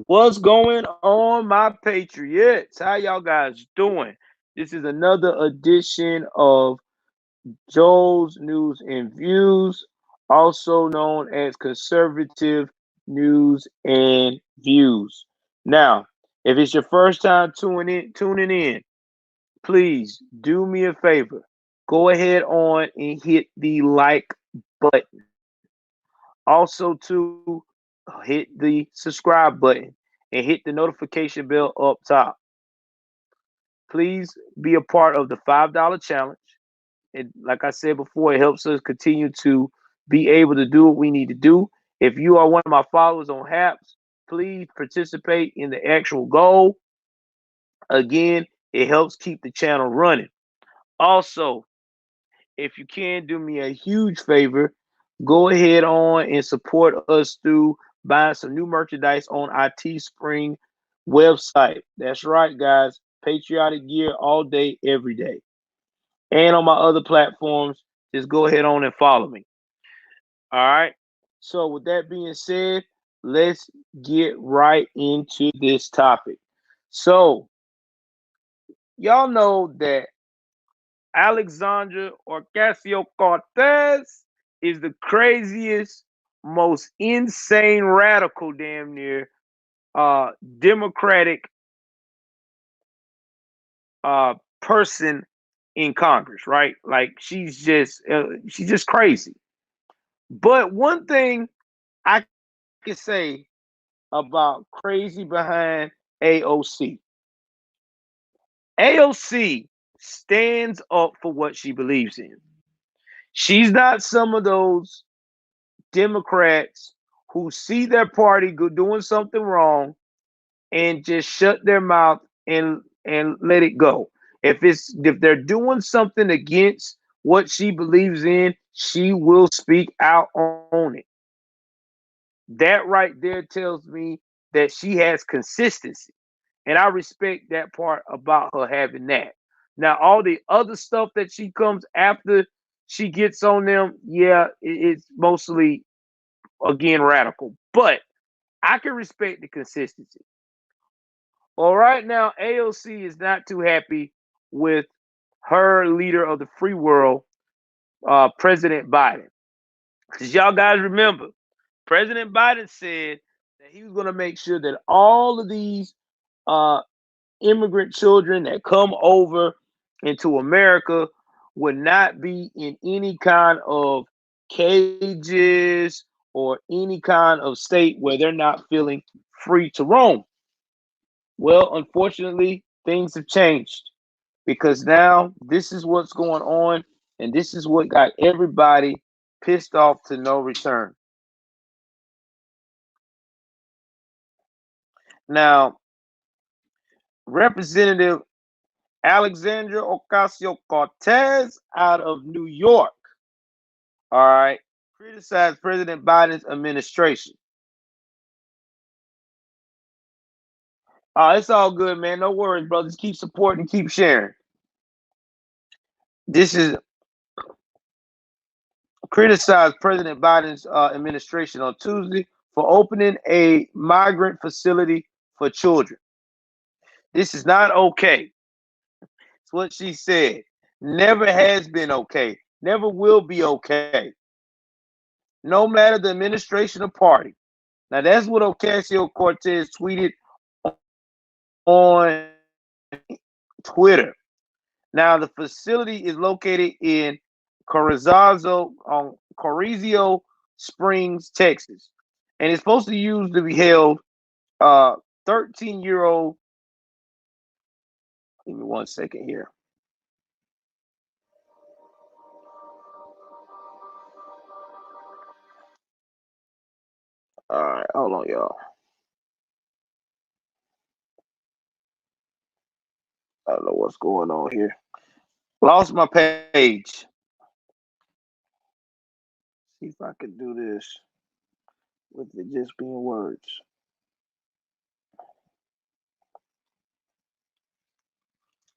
What's going on, my patriots? How y'all guys doing? This is another edition of Joel's News and Views, also known as Conservative News and Views. Now, if it's your first time tuning in, please do me a favor. Go ahead on and hit the like button. Also, to hit the subscribe button and hit the notification bell up top. Please be a part of the $5 challenge. And like I said before, it helps us continue to be able to do what we need to do. If you are one of my followers on HAPS, please participate in the actual goal. Again, it helps keep the channel running. Also, if you can do me a huge favor, go ahead on and support us through buying some new merchandise on our Teespring website. That's right, guys. Patriotic gear all day, every day. And on my other platforms, just go ahead on and follow me. All right. So, with that being said, let's get right into this topic. So, y'all know that Alexandra Ocasio Cortez is the craziest, most insane radical, damn near, Democratic person in Congress, right? Like she's just crazy. But one thing I can say about crazy behind AOC, AOC stands up for what she believes in. She's not some of those Democrats who see their party doing something wrong and just shut their mouth and let it go. If they're doing something against what she believes in, she will speak out on it. That right there tells me that she has consistency. And I respect that part about her having that. Now, all the other stuff that she comes after she gets on them, yeah, it's mostly again radical. But I can respect the consistency. Well, right now, AOC is not too happy with her leader of the free world, President Biden. Because y'all guys remember, President Biden said that he was going to make sure that all of these uh, immigrant children that come over into America would not be in any kind of cages or any kind of state where they're not feeling free to roam. Well, unfortunately, things have changed because now this is what's going on, and this is what got everybody pissed off to no return. Now, Representative Alexandria Ocasio Cortez out of New York, all right, criticized President Biden's administration. It's all good, man. No worries, brothers. Keep supporting, keep sharing. This is criticized President Biden's administration on Tuesday for opening a migrant facility for children. This is not okay. It's what she said. Never has been okay. Never will be okay. No matter the administration or party. Now that's what Ocasio Cortez tweeted on Twitter. Now the facility is located in Carrizo Springs, Texas, and it's supposed to use to be held 13-year-old. Give me 1 second here. All right, hold on, y'all. I don't know what's going on here. Lost my page. See if I can do this with it just being words.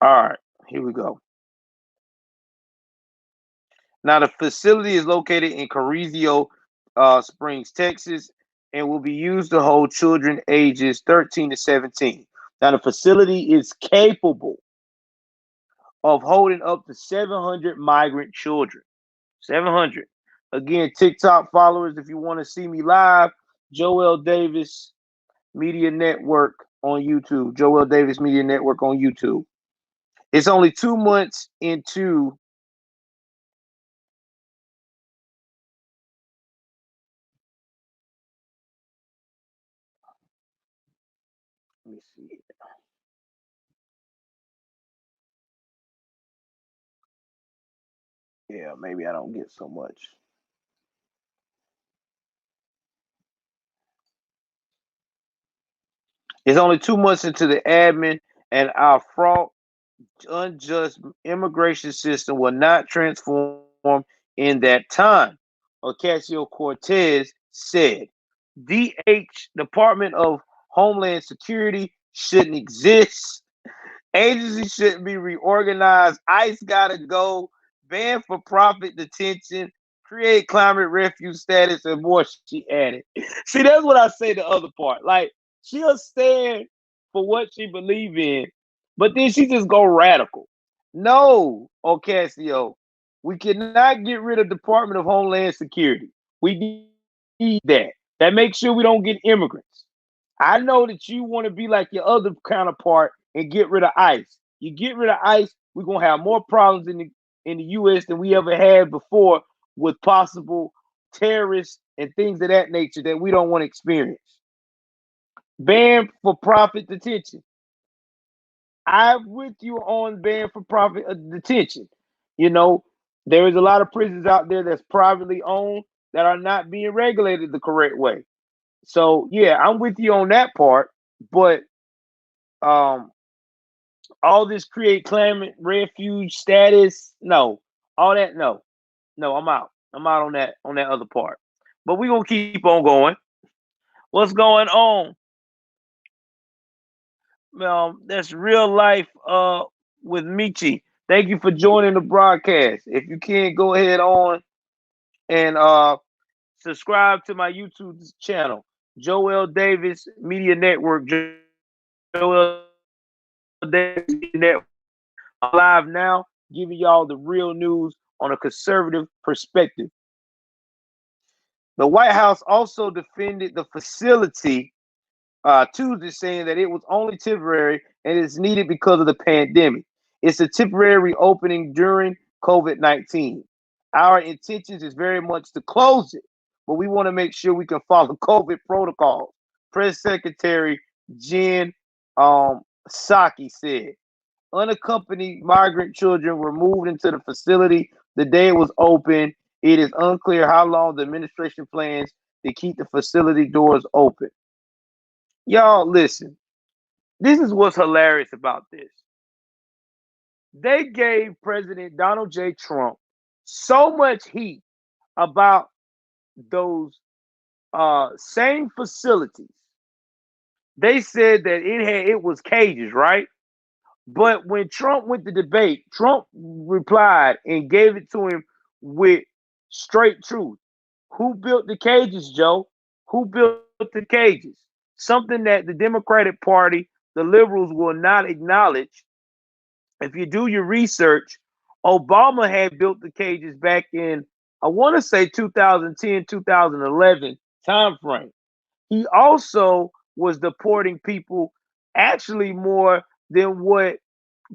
All right, here we go. Now the facility is located in Carrizo Springs, Texas, and will be used to hold children ages 13 to 17. Now, the facility is capable of holding up to 700 migrant children. 700. Again, TikTok followers, if you want to see me live, Joel Davis Media Network on YouTube. Joel Davis Media Network on YouTube. It's only 2 months into let me see. Yeah, maybe I don't get so much. It's only 2 months into the admin, and our fraud, unjust immigration system will not transform in that time, Ocasio Cortez said. Department of Homeland Security shouldn't exist. Agencies shouldn't be reorganized. ICE gotta go. Ban for profit detention. Create climate refuge status and more. She added. See, that's what I say. The other part, like she'll stand for what she believe in, but then she just go radical. No, Ocasio, we cannot get rid of Department of Homeland Security. We need that. That makes sure we don't get immigrants. I know that you want to be like your other counterpart and get rid of ICE. You get rid of ICE, we're gonna have more problems in the US than we ever had before with possible terrorists and things of that nature that we don't want to experience. Ban for profit detention. I'm with you on ban for profit detention. You know, there is a lot of prisons out there that's privately owned that are not being regulated the correct way. So yeah, I'm with you on that part, but um all this create climate refuge status, no. All that, no. No, I'm out. I'm out on that other part. But we're gonna keep on going. What's going on? That's real life with Michi. Thank you for joining the broadcast. If you can, go ahead on and subscribe to my YouTube channel, Joel Davis Media Network. Joel Davis Media Network. I'm live now, giving y'all the real news on a conservative perspective. The White House also defended the facility Tuesday, saying that it was only temporary and is needed because of the pandemic. It's a temporary reopening during COVID-19. Our intentions is very much to close it, but we want to make sure we can follow COVID protocols. Press Secretary Jen Psaki said. Unaccompanied migrant children were moved into the facility the day it was open. It is unclear how long the administration plans to keep the facility doors open. Y'all, listen. This is what's hilarious about this. They gave President Donald J. Trump so much heat about those same facilities. They said that it was cages, right? But when Trump went to debate, Trump replied and gave it to him with straight truth. Who built the cages, Joe? Who built the cages? Something that the Democratic Party, the liberals, will not acknowledge. If you do your research, Obama had built the cages back in, I want to say 2010, 2011 time frame. He also was deporting people actually more than what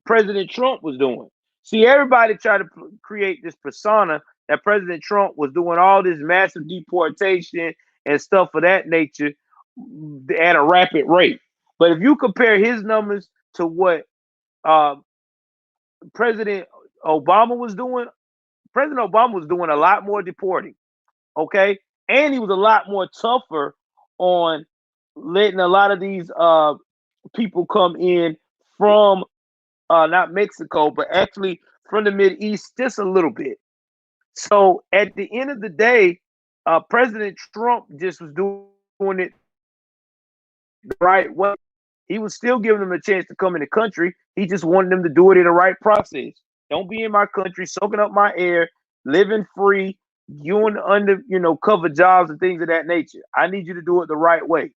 President Trump was doing. See, everybody tried to create this persona that President Trump was doing all this massive deportation and stuff of that nature at a rapid rate. But if you compare his numbers to what uh, President Obama was doing, President Obama was doing a lot more deporting, okay? And he was a lot more tougher on letting a lot of these people come in from not Mexico, but actually from the Mid East just a little bit. So at the end of the day, President Trump just was doing it the right way. He was still giving them a chance to come in the country. He just wanted them to do it in the right process. Don't be in my country, soaking up my air, living free, you under cover jobs and things of that nature. I need you to do it the right way,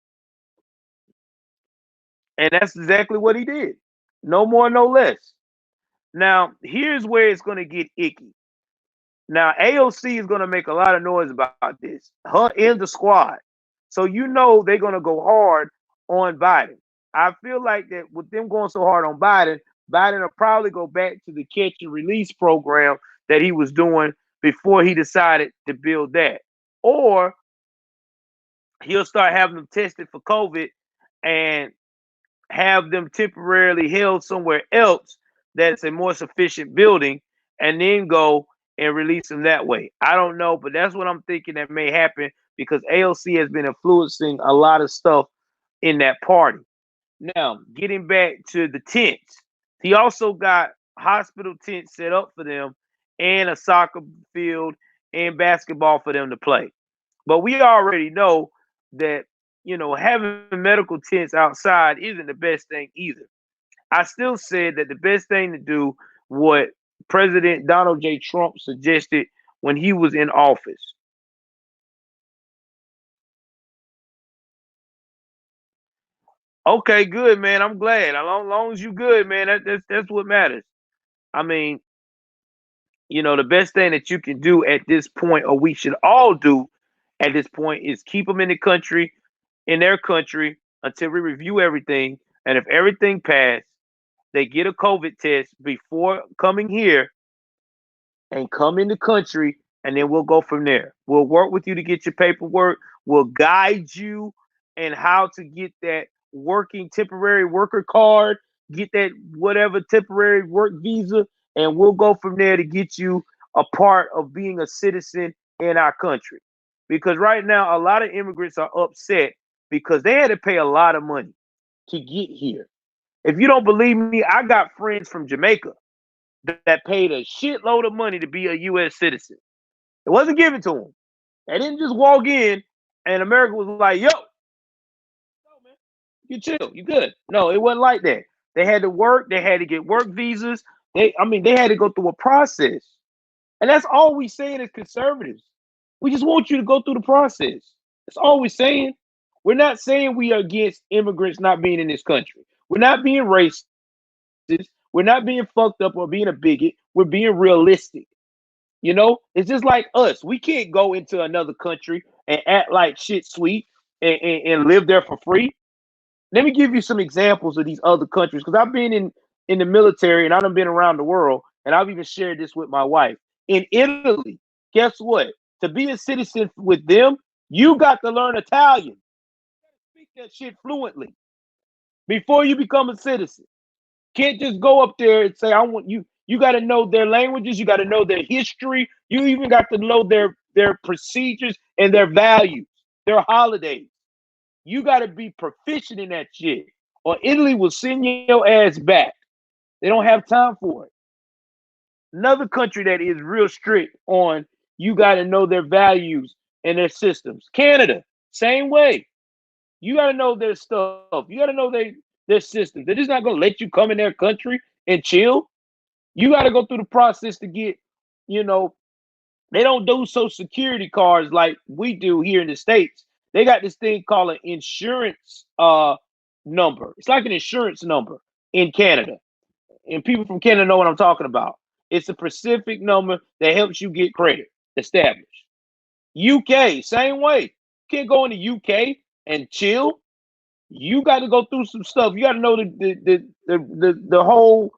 and that's exactly what he did. No more, no less. Now, here's where it's going to get icky. Now, AOC is going to make a lot of noise about this. Her and the squad. So they're going to go hard on Biden. I feel like that with them going so hard on Biden, Biden will probably go back to the catch and release program that he was doing before he decided to build that. Or he'll start having them tested for COVID and have them temporarily held somewhere else that's a more sufficient building and then go and release them that way. I don't know, but that's what I'm thinking that may happen because AOC has been influencing a lot of stuff in that party. Now, getting back to the tents, he also got hospital tents set up for them and a soccer field and basketball for them to play. But we already know that, having medical tents outside isn't the best thing either. I still said that the best thing to do what President Donald J. Trump suggested when he was in office. Okay, good, man. I'm glad. As long as you good, man, that's what matters. I mean, the best thing that you can do at this point, or we should all do at this point, is keep them in the country, in their country, until we review everything. And if everything passed, they get a COVID test before coming here and come in the country, and then we'll go from there. We'll work with you to get your paperwork. We'll guide you and how to get that working temporary worker card, get that whatever temporary work visa, and we'll go from there to get you a part of being a citizen in our country. Because right now, a lot of immigrants are upset because they had to pay a lot of money to get here. If you don't believe me, I got friends from Jamaica that paid a shitload of money to be a U.S. citizen. It wasn't given to them. They didn't just walk in and America was like, yo, man, you chill, you good. No, it wasn't like that. They had to work, they had to get work visas. They had to go through a process. And that's all we saying as conservatives. We just want you to go through the process. That's all we're saying. We're not saying we are against immigrants not being in this country. We're not being racist. We're not being fucked up or being a bigot. We're being realistic. It's just like us. We can't go into another country and act like shit sweet and live there for free. Let me give you some examples of these other countries because I've been in the military and I've been around the world and I've even shared this with my wife. In Italy, guess what? To be a citizen with them, you got to learn Italian. Speak that shit fluently before you become a citizen. Can't just go up there and say, I want you. You got to know their languages. You got to know their history. You even got to know their procedures and their values, their holidays. You got to be proficient in that shit, or Italy will send your ass back. They don't have time for it. Another country that is real strict on you got to know their values and their systems. Canada, same way. You got to know their stuff. You got to know their systems. They're just not going to let you come in their country and chill. You got to go through the process to get, they don't do social security cards like we do here in the States. They got this thing called an insurance number. It's like an insurance number in Canada. And people from Canada know what I'm talking about. It's a specific number that helps you get credit established. UK, same way. You can't go in the UK and chill. You got to go through some stuff. You got to know the whole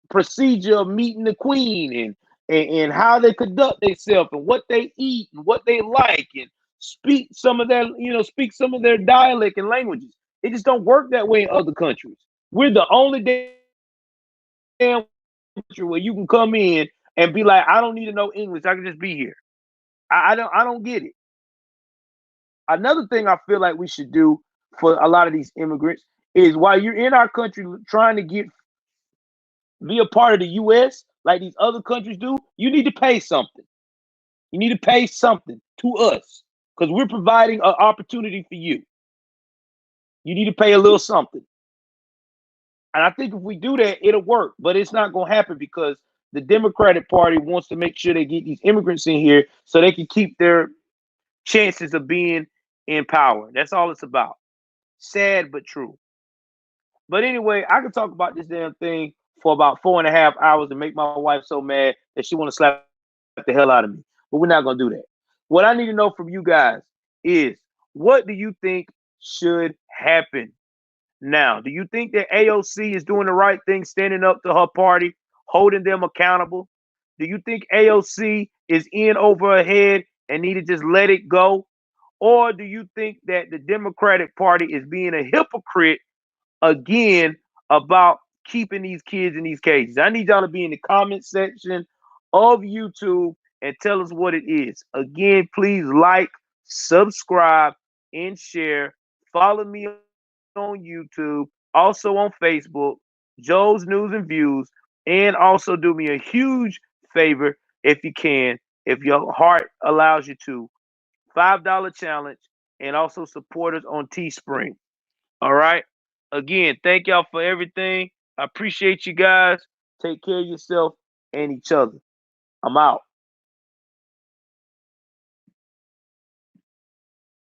procedure of meeting the queen and how they conduct themselves and what they eat and what they like and speak some of their dialect and languages. It just don't work that way in other countries. We're the only damn country where you can come in and be like, I don't need to know English. I can just be here. I don't get it. Another thing I feel like we should do for a lot of these immigrants is while you're in our country trying to be a part of the US like these other countries do, you need to pay something. You need to pay something to us because we're providing an opportunity for you. You need to pay a little something. And I think if we do that, it'll work, but it's not going to happen because the Democratic Party wants to make sure they get these immigrants in here so they can keep their chances of being in power. That's all it's about. Sad but true. But anyway, I could talk about this damn thing for about 4.5 hours and make my wife so mad that she want to slap the hell out of me. But we're not gonna do that. What I need to know from you guys is, what do you think should happen now? Do you think that AOC is doing the right thing, standing up to her party, holding them accountable? Do you think AOC is in over her head and need to just let it go? Or do you think that the Democratic Party is being a hypocrite again about keeping these kids in these cages? I need y'all to be in the comment section of YouTube and tell us what it is. Again, please like, subscribe, and share. Follow me on YouTube, also on Facebook, Joe's News and Views, and also do me a huge favor if you can, if your heart allows you to. $5 challenge, and also support us on Teespring. All right. Again, thank y'all for everything. I appreciate you guys. Take care of yourself and each other. I'm out.